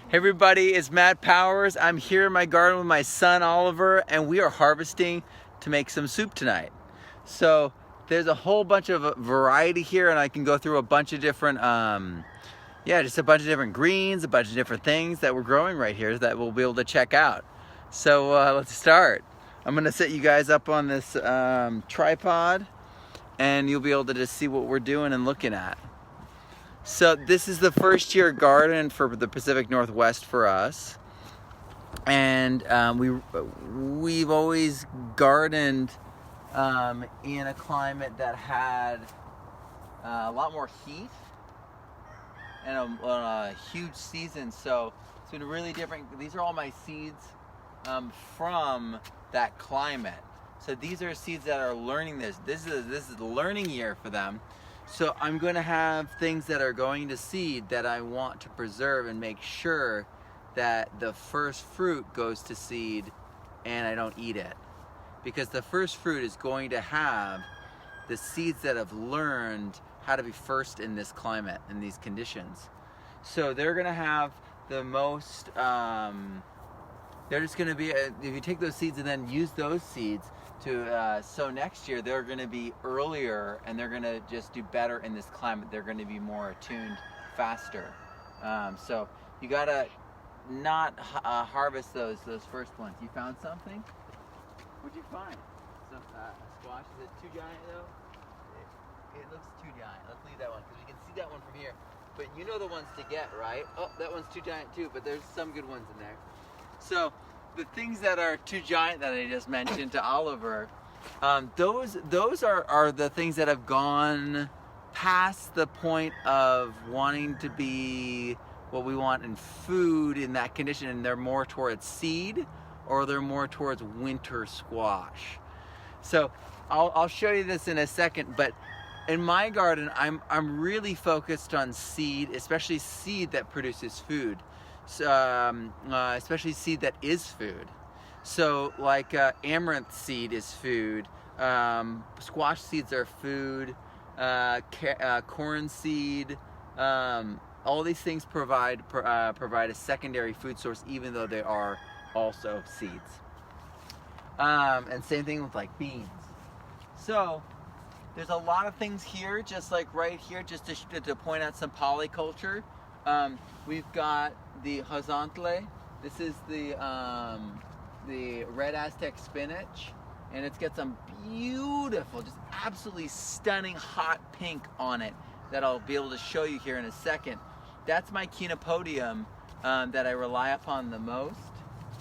Hey everybody, it's Matt Powers. I'm here in my garden with my son Oliver, and we are harvesting to make some soup tonight. So there's a whole bunch of variety here, and I can go through a bunch of different, just a bunch of different greens, a bunch of different things that we're growing right here that we'll be able to check out. So let's start. I'm gonna set you guys up on this tripod, and you'll be able to just see what we're doing and looking at. So this is the first year garden for the Pacific Northwest for us, and we've always gardened in a climate that had a lot more heat and a huge season. So it's been really different. These are all my seeds from that climate. So these are seeds that are learning this. This is the learning year for them. So I'm going to have things that are going to seed that I want to preserve and make sure that the first fruit goes to seed and I don't eat it. Because the first fruit is going to have the seeds that have learned how to be first in this climate, in these conditions. So they're going to have the most, they're just going to be, if you take those seeds and then use those seeds to sow next year, they're going to be earlier and they're going to just do better in this climate. They're going to be more attuned faster. So you got to not harvest those first ones. You found something? What'd you find? Some squash. Is it too giant though? It looks too giant. Let's leave that one because we can see that one from here. But you know the ones to get, right? Oh, that one's too giant too, but there's some good ones in there. So the things that are too giant that I just mentioned to Oliver, those are the things that have gone past the point of wanting to be what we want in food in that condition, and they're more towards seed or they're more towards winter squash. So I'll show you this in a second, but in my garden I'm really focused on seed, especially seed that produces food. Especially seed that is food. So like amaranth seed is food, squash seeds are food, corn seed, all these things provide a secondary food source even though they are also seeds. And same thing with like beans. So there's a lot of things here, just like right here, just to point out some polyculture. We've got the horizontal. This is the red Aztec spinach, and it's got some beautiful, just absolutely stunning hot pink on it that I'll be able to show you here in a second. That's my Chenopodium that I rely upon the most.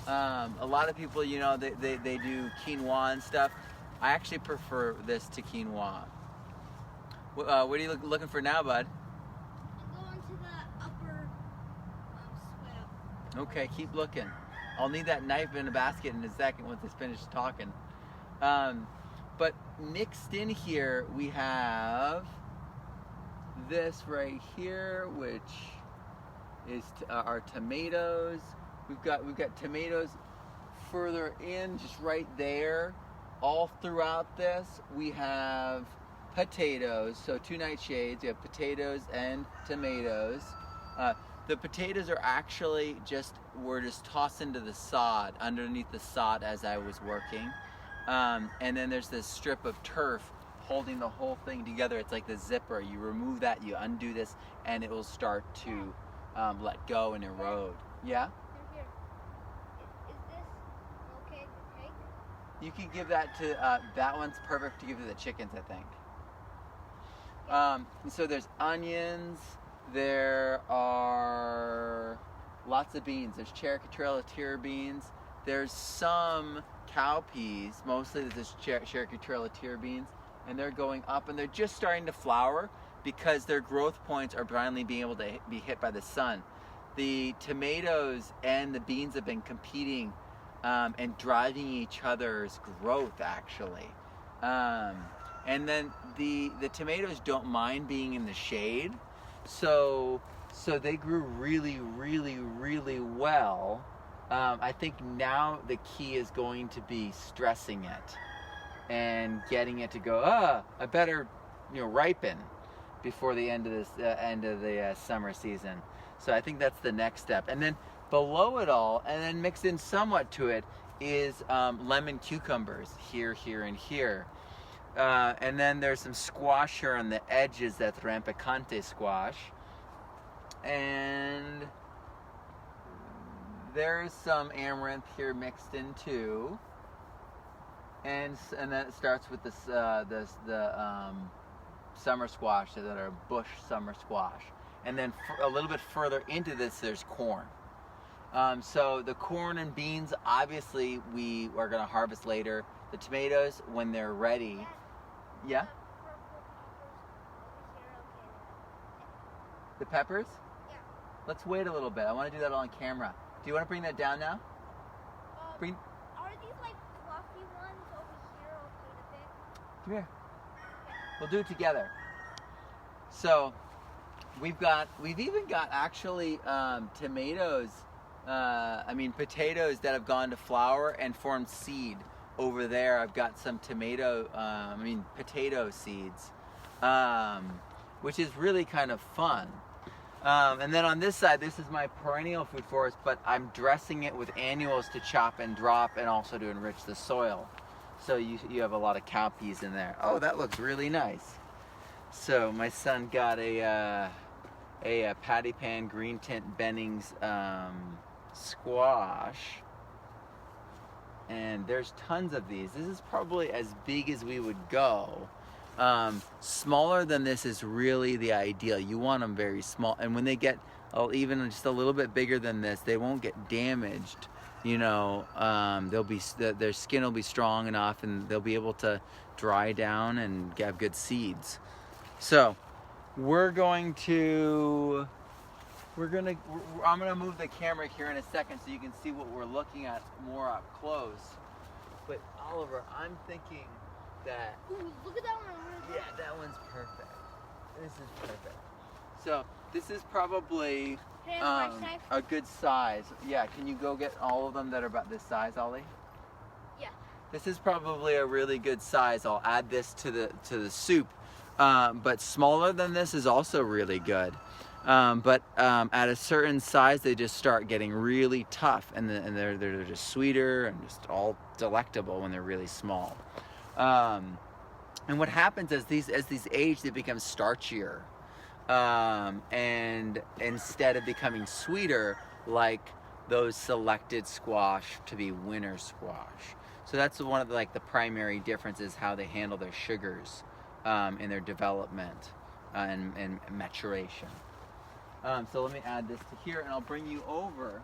A lot of people, you know, they do quinoa and stuff. I actually prefer this to quinoa. What are you looking for now, bud? Okay, keep looking. I'll need that knife in a basket in a second once it's finished talking. But mixed in here, we have this right here, which is our tomatoes. We've got tomatoes further in, just right there. All throughout this, we have potatoes. So two nightshades. We have potatoes and tomatoes. The potatoes are actually were just tossed into the sod, underneath the sod as I was working. And then there's this strip of turf holding the whole thing together. It's like the zipper. You remove that, you undo this, and it will start to let go and erode. Yeah? Here. Is this okay to take? You can give that to, that one's perfect to give to the chickens, I think. So there's onions. There are lots of beans. There's Cherokee Trail Tier beans. There's some cowpeas, mostly there's Cherokee Trail Tier beans, and they're going up and they're just starting to flower because their growth points are finally being able to be hit by the sun. The tomatoes and the beans have been competing and driving each other's growth actually. And then the tomatoes don't mind being in the shade. So they grew really, really, really well. I think now the key is going to be stressing it and getting it to go, I better, ripen before the end of the summer season. So I think that's the next step. And then Below it all, and then mixed in somewhat to it, is lemon cucumbers here, here, and here. And then there's some squash here on the edges, that's rampicante squash. And there's some amaranth here mixed in too. And then it starts with the summer squash that are bush summer squash. And then a little bit further into this, there's corn. So the corn and beans, obviously, we are going to harvest later. The tomatoes, when they're ready. Yeah? The peppers? Yeah. Let's wait a little bit. I want to do that on camera. Do you want to bring that down now? Bring. Are these like fluffy ones over here okay to pick? Come here. We'll do it together. So, we've even got actually tomatoes. Potatoes that have gone to flower and formed seed. Over there, I've got some potato seeds, which is really kind of fun. And then on this side, this is my perennial food forest, but I'm dressing it with annuals to chop and drop and also to enrich the soil. So you have a lot of cowpeas in there. Oh, that looks really nice. So my son got a patty pan green tint Bennings squash, and there's tons of these. This is probably as big as we would go. Smaller than this is really the ideal. You want them very small, and when they get even just a little bit bigger than this, they won't get damaged. Their skin will be strong enough, and they'll be able to dry down and have good seeds. So I'm gonna move the camera here in a second so you can see what we're looking at more up close. But Oliver, I'm thinking that. Ooh, look at that one over there. Yeah, that one's perfect. This is perfect. So this is probably Can I have my knife? a good size. Yeah, can you go get all of them that are about this size, Ollie? Yeah. This is probably a really good size. I'll add this to the soup. But smaller than this is also really good. But at a certain size, they just start getting really tough, and they're just sweeter and just all delectable when they're really small. And what happens as these age, they become starchier, and instead of becoming sweeter like those selected squash to be winter squash. So that's one of the primary differences, how they handle their sugars in their development and maturation. So let me add this to here, and I'll bring you over,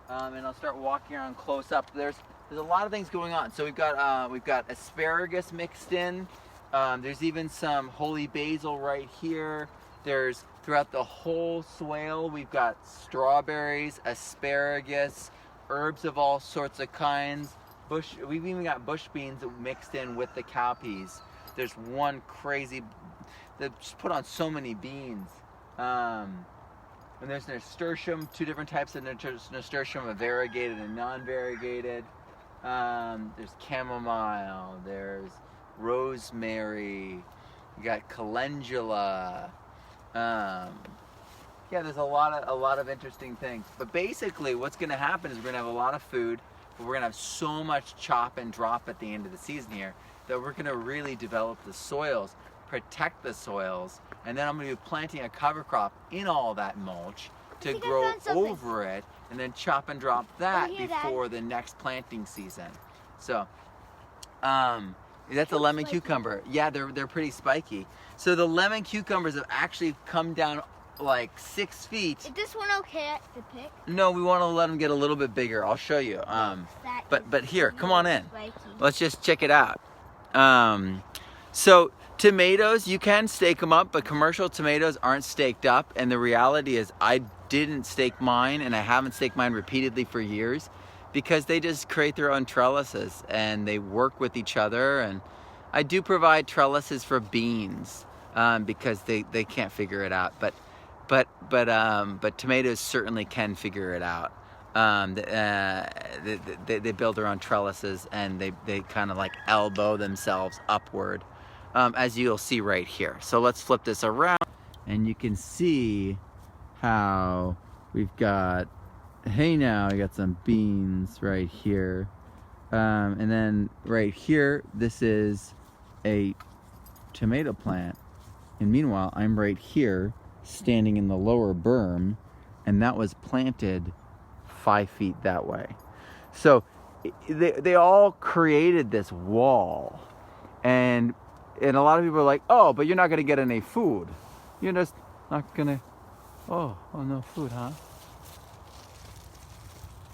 and I'll start walking around close up. There's a lot of things going on. So we've got asparagus mixed in. There's even some holy basil right here. There's throughout the whole swale, we've got strawberries, asparagus, herbs of all sorts of kinds. We've even got bush beans mixed in with the cowpeas. There's one crazy that just put on so many beans. And there's nasturtium, two different types of nasturtium, a variegated and non-variegated. There's chamomile, there's rosemary, you got calendula. There's a lot of interesting things. But basically what's gonna happen is we're gonna have a lot of food, but we're gonna have so much chop and drop at the end of the season here that we're gonna really develop the soils, protect the soils, and then I'm going to be planting a cover crop in all that mulch to grow over it, and then chop and drop that before the next planting season. So, that's a lemon cucumber. Yeah, they're pretty spiky. So the lemon cucumbers have actually come down like 6 feet. Is this one okay to pick? No, we want to let them get a little bit bigger. I'll show you. But here, come on in. Let's just check it out. So tomatoes, you can stake them up, but commercial tomatoes aren't staked up. And the reality is I didn't stake mine, and I haven't staked mine repeatedly for years, because they just create their own trellises and they work with each other. And I do provide trellises for beans because they can't figure it out. But tomatoes certainly can figure it out. They build their own trellises, and they kind of elbow themselves upward. As you'll see right here. So let's flip this around, and you can see how we've got hey now, I got some beans right here. And then right here, this is a tomato plant. And meanwhile, I'm right here standing in the lower berm, and that was planted 5 feet that way. So they all created this wall. And a lot of people are like, oh, but you're not going to get any food. You're just not going to, oh, no food, huh?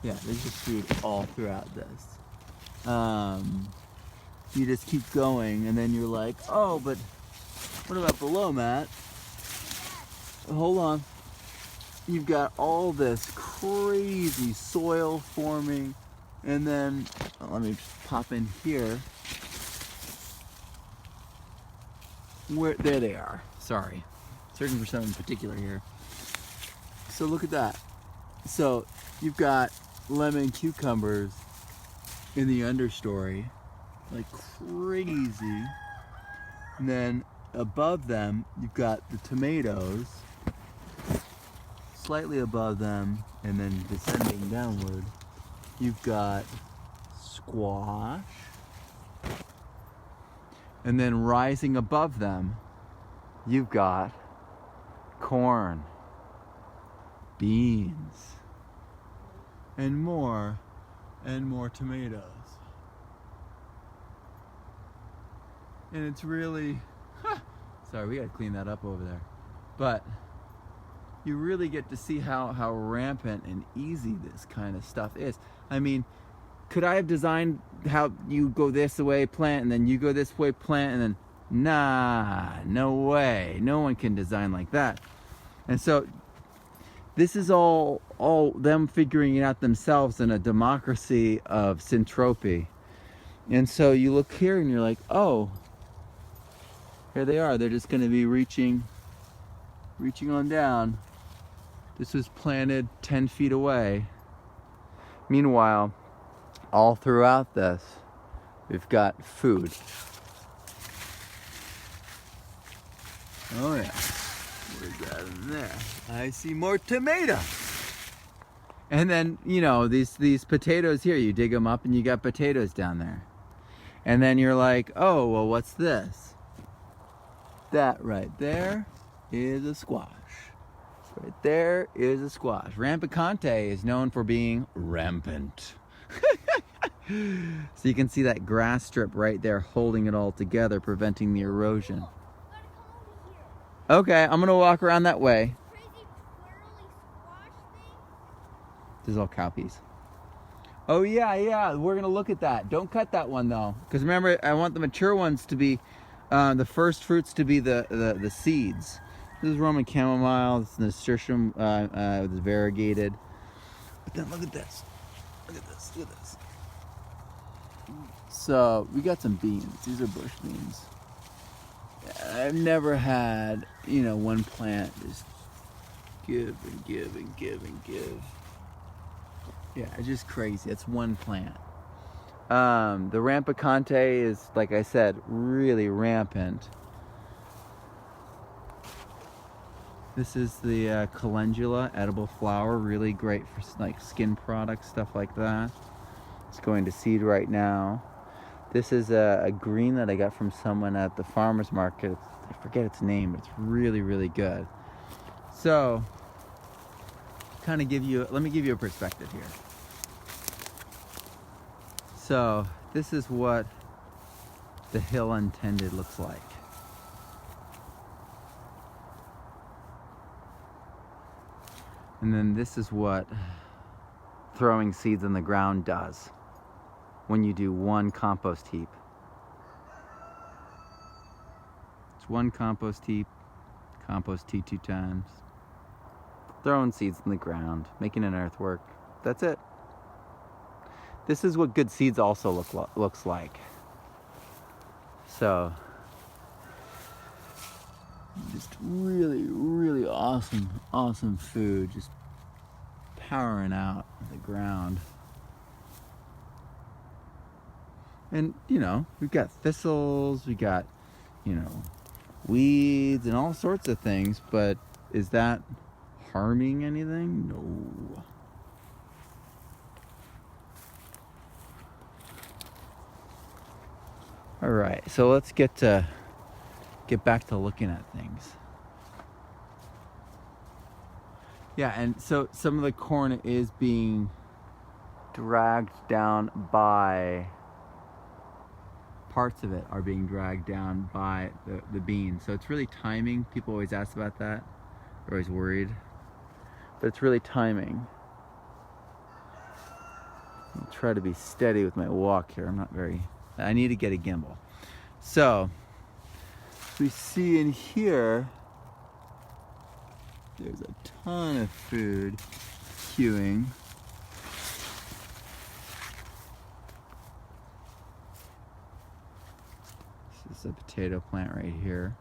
Yeah, there's just food all throughout this. You just keep going, and then you're like, oh, but what about below, Matt? Hold on. You've got all this crazy soil forming, and then let me just pop in here. There they are. Sorry, searching for something particular here. So look at that. So you've got lemon cucumbers in the understory, like crazy. And then above them, you've got the tomatoes, slightly above them, and then descending downward, you've got squash. And then rising above them, you've got corn, beans, and more tomatoes. And it's really, sorry, we gotta clean that up over there. But you really get to see how rampant and easy this kind of stuff is. I mean, could I have designed how you go this way, plant, and then you go this way, plant, and then, nah, no way. No one can design like that. And so this is all them figuring it out themselves in a democracy of syntropy. And so you look here and you're like, oh, here they are. They're just going to be reaching on down. This was planted 10 feet away. Meanwhile, all throughout this, we've got food. Oh yeah, where's that in there? I see more tomato. And then, you know, these potatoes here, you dig them up and you got potatoes down there. And then you're like, oh, well, what's this? That right there is a squash. Right there is a squash. Rampicante is known for being rampant. So you can see that grass strip right there holding it all together, preventing the erosion. You gotta come over here. Okay, I'm gonna walk around that way. Crazy twirly squash thing. This is all cowpeas. Oh yeah, we're gonna look at that. Don't cut that one though, because remember, I want the mature ones to be, the first fruits to be the seeds. This is Roman chamomile. This is nasturtium, it's variegated. But then look at this. Look at this. Look at this. So we got some beans. These are bush beans. I've never had, you know, one plant just give and give and give and give. Yeah, it's just crazy. It's one plant. The Rampicante is, like I said, really rampant. This is the calendula, edible flower, really great for like skin products, stuff like that. It's going to seed right now. This is a green that I got from someone at the farmer's market. I forget its name, but it's really, really good. So, let me give you a perspective here. So, this is what the hill untended looks like. And then this is what throwing seeds in the ground does when you do one compost heap. It's one compost heap, compost tea 2 times, throwing seeds in the ground, making an earthwork. That's it. This is what good seeds also looks like. So, just really, really awesome food, just powering out the ground. And, you know, we've got thistles, we got, you know, weeds and all sorts of things, but is that harming anything? No. All right, so let's get back to looking at things. Yeah, and so some of the corn is being dragged down by, parts of it are being dragged down by the beans. So it's really timing. People always ask about that. They're always worried. But it's really timing. I'll try to be steady with my walk here. I need to get a gimbal. So, we see in here, there's a ton of food queuing. This is a potato plant right here.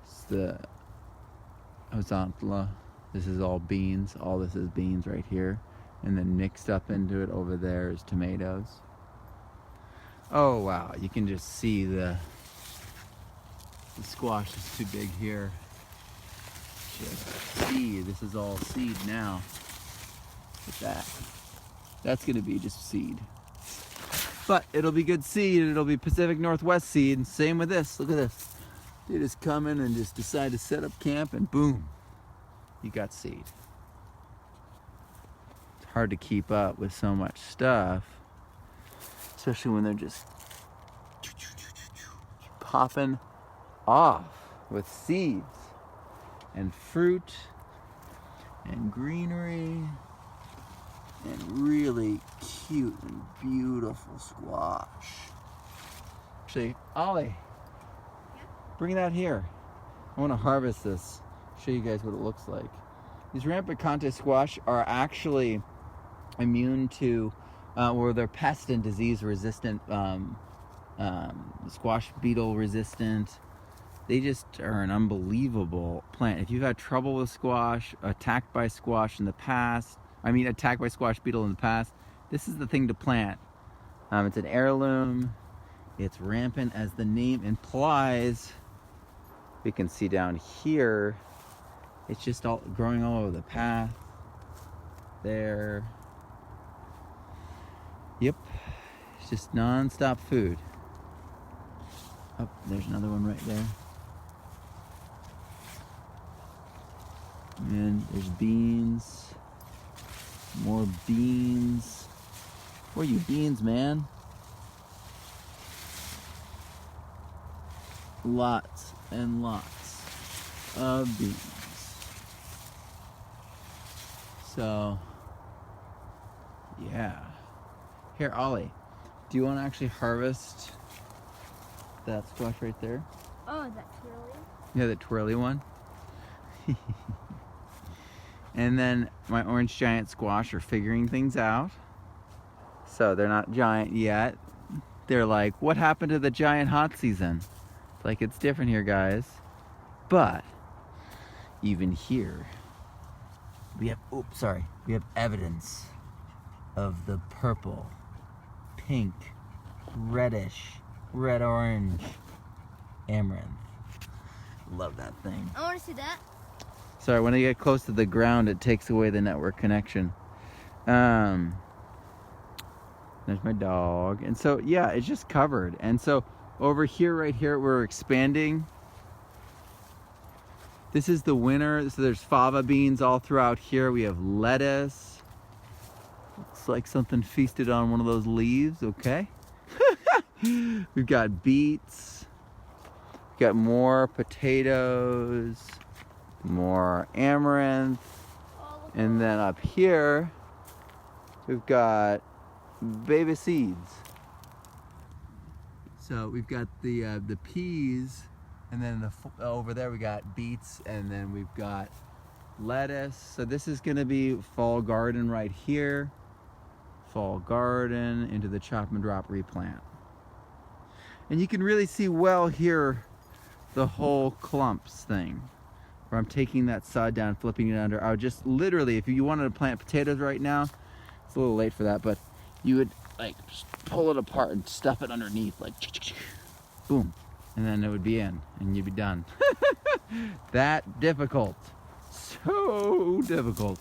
It's the Ozontala. This is all beans. All this is beans right here. And then mixed up into it over there is tomatoes. Oh wow, you can just see the squash is too big here. Just seed. This is all seed now. Look at that. That's gonna be just seed. But it'll be good seed. It'll be Pacific Northwest seed. And same with this. Look at this. They just come in and just decide to set up camp and boom, you got seed. It's hard to keep up with so much stuff, especially when they're just popping off with seeds and fruit and greenery and really cute and beautiful squash. Actually, Ollie, bring that here. I want to harvest this. Show you guys what it looks like. These rampant Conte squash are actually immune to, or they're pest and disease resistant, squash beetle resistant. They just are an unbelievable plant. If you've had trouble with squash, attacked by squash in the past, attacked by squash beetle in the past, this is the thing to plant. It's an heirloom. It's rampant as the name implies. We can see down here, it's just all growing all over the path. There. Yep. It's just non-stop food. Oh, there's another one right there. And there's beans. More beans. Where are you beans, man? Lots and lots of beans. So, yeah. Here, Ollie, do you want to actually harvest that squash right there? Oh, that twirly? Yeah, the twirly one. And then my orange giant squash are figuring things out. So they're not giant yet. They're like, what happened to the giant hot season? Like, it's different here, guys. But even here, we have evidence of the purple, pink, reddish, red-orange amaranth. Love that thing. I want to see that. Sorry, when I get close to the ground, it takes away the network connection. There's my dog. And so, yeah, it's just covered. And so over here, right here, we're expanding. This is the winter. So there's fava beans all throughout here. We have lettuce. Looks like something feasted on one of those leaves, okay? We've got beets. We've got more potatoes. More amaranth. And then up here, we've got baby seeds. So we've got the peas, and then over there we got beets, and then we've got lettuce. So this is gonna be fall garden right here. Fall garden into the chop and drop replant. And you can really see well here the whole clumps thing, where I'm taking that sod down, flipping it under. I would just literally, if you wanted to plant potatoes right now, it's a little late for that, but you would like just pull it apart and stuff it underneath, like boom, and then it would be in, and you'd be done. That difficult, so difficult.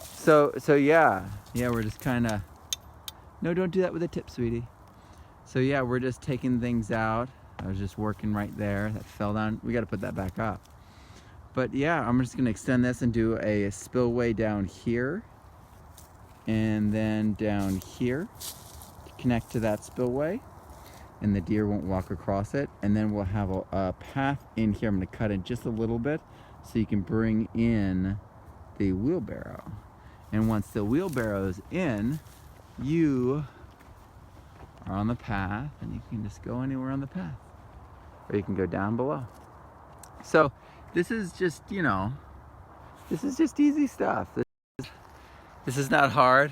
So yeah, we're just kind of, no, don't do that with a tip, sweetie. So yeah, we're just taking things out. I was just working right there. That fell down. We got to put that back up. But yeah, I'm just gonna extend this and do a spillway down here. And then down here, connect to that spillway. And the deer won't walk across it. And then we'll have a path in here. I'm gonna cut it just a little bit so you can bring in the wheelbarrow. And once the wheelbarrow is in, you are on the path and you can just go anywhere on the path. Or you can go down below. So this is just, you know, this is just easy stuff. This is not hard.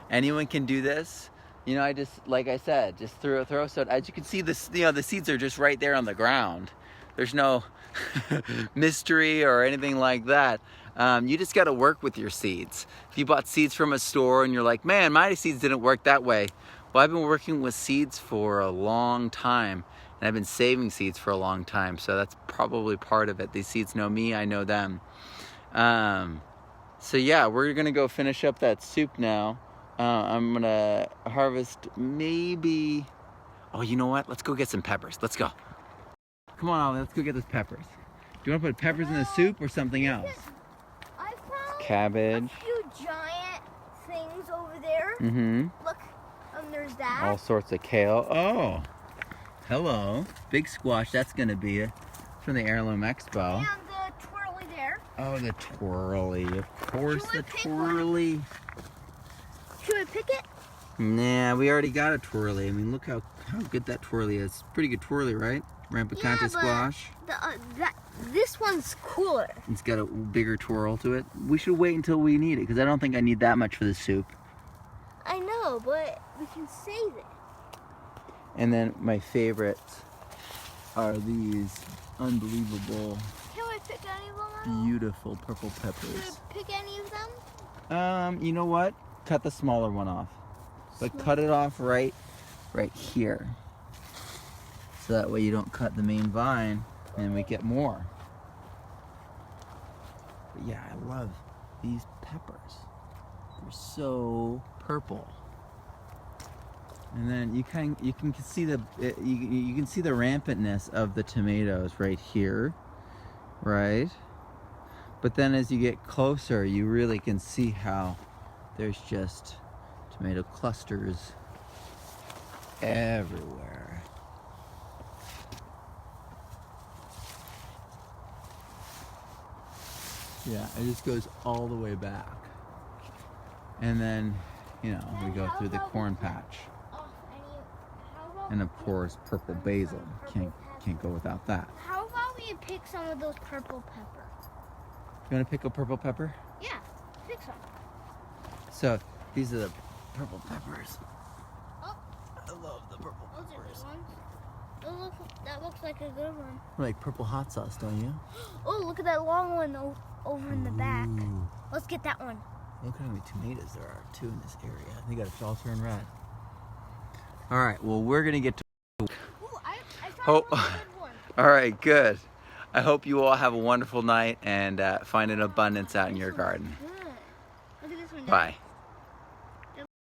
Anyone can do this. You know, I just, like I said, just throw. So as you can see, this, you know, the seeds are just right there on the ground. There's no mystery or anything like that. You just got to work with your seeds. If you bought seeds from a store and you're like, man, my seeds didn't work that way. Well, I've been working with seeds for a long time, and I've been saving seeds for a long time. So that's probably part of it. These seeds know me, I know them. So yeah, we're gonna go finish up that soup now. I'm gonna harvest maybe, oh, you know what? Let's go get some peppers. Let's go. Come on, Ollie, let's go get those peppers. Do you want to put peppers in the soup or something else? I found Cabbage. a few giant things over there. Mm-hmm. Look, there's that. All sorts of kale. Oh, hello. Big squash. That's gonna be it from the Heirloom Expo. And the twirly there. Oh, the twirly. Of course, Should we the pick one? twirly. Should we pick it? Nah, we already got a twirly. I mean, look how good that twirly is. Pretty good twirly, right? Rampicante squash. This one's cooler. It's got a bigger twirl to it. We should wait until we need it, because I don't think I need that much for the soup. I know, but we can save it. And then my favorites are these unbelievable, Can we pick any of them? beautiful purple Should peppers. we pick any of them? You know what? Cut the smaller one off. But cut it off right here. So that way you don't cut the main vine and we get more. But yeah, I love these peppers. They're so purple. And then you can see you can see the rampantness of the tomatoes right here, right? But then as you get closer, you really can see how there's just tomato clusters everywhere. Yeah, it just goes all the way back. And then, you know, we go through the corn patch. And of course, purple basil. Can't go without that. How about we pick some of those purple pepper? You want to pick a purple pepper? Yeah, pick some. So, these are the purple peppers. Oh. I love the purple Those are peppers. good ones. That looks like a good one. Like purple hot sauce, don't you? Oh, look at that long one over in the back. Ooh. Let's get that one. Look how many tomatoes there are, too, in this area. They got to all turn red. All right, well, we're going to get to... Ooh, I found Oh. a really good one. All right, good. I hope you all have a wonderful night and find an abundance out in your garden. Good. Look at this one. Dad. Bye.